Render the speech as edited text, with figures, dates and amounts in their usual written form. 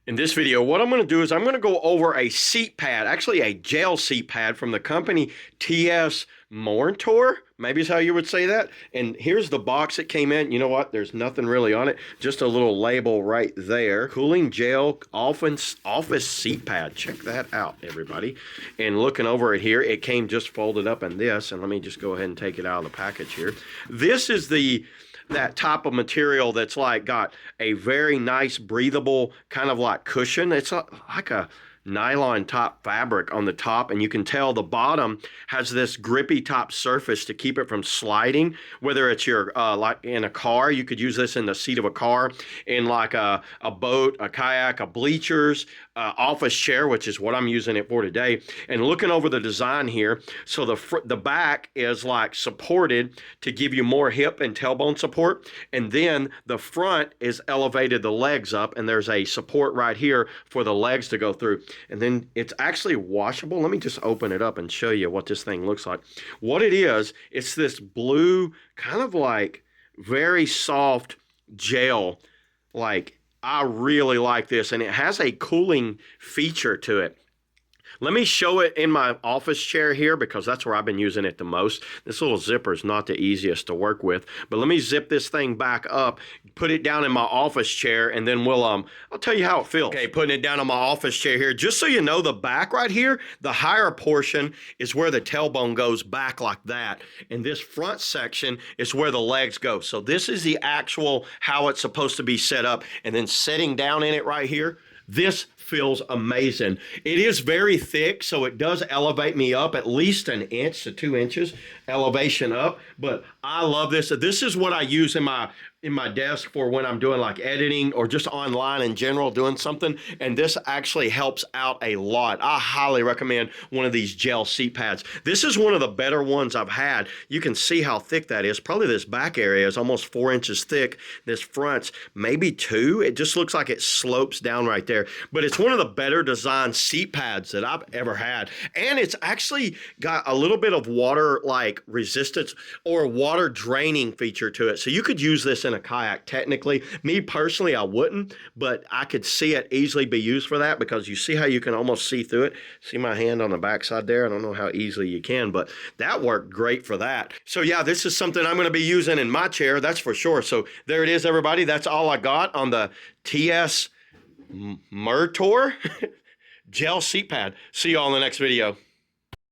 In this video, what I'm going to do is I'm going to go over a seat pad, actually a gel seat pad from the company TS Mortor, maybe is how you would say that. And here's the box it came in. You know what? There's nothing really on it. Just a little label right there. Cooling gel office seat pad. Check that out, everybody. And looking over it here, it came just folded up in this. And let me just go ahead and take it out of the package here. This is that type of material that's like got a very nice breathable kind of like cushion. It's like a nylon top fabric on the top, and you can tell the bottom has this grippy top surface to keep it from sliding. Whether it's your like in a car, you could use this in the seat of a car, in like a boat, a kayak, a bleachers, office chair, which is what I'm using it for today. And looking over the design here, so the back is like supported to give you more hip and tailbone support, and then the front is elevated the legs up, and there's a support right here for the legs to go through. And then it's actually washable. Let me just open it up and show you what this thing looks like. What it is, it's this blue, kind of like very soft gel. Like, I really like this, and it has a cooling feature to it. Let me show it in my office chair here because that's where I've been using it the most. This little zipper is not the easiest to work with, but let me zip this thing back up, put it down in my office chair, and then I'll tell you how it feels. Okay, putting it down on my office chair here. Just so you know, the back right here, the higher portion is where the tailbone goes back like that, and this front section is where the legs go. So this is the actual how it's supposed to be set up, and then sitting down in it right here, this feels amazing. It is very thick, so it does elevate me up at least an inch to 2 inches elevation up, but I love this. This is what I use in my desk for when I'm doing like editing or just online in general doing something, and this actually helps out a lot. I highly recommend one of these gel seat pads. This is one of the better ones I've had. You can see how thick that is. Probably this back area is almost 4 inches thick. This front's maybe 2. It just looks like it slopes down right there, but it's one of the better designed seat pads that I've ever had, and it's actually got a little bit of water like resistance or water draining feature to it, so you could use this in a kayak. Technically, me personally, I wouldn't, but I could see it easily be used for that because you see how you can almost see through it. See my hand on the backside there? I don't know how easily you can, but that worked great for that. So yeah, this is something I'm going to be using in my chair, that's for sure. So there it is, everybody. That's all I got on the TS Mortor gel seat pad. See you all in the next video.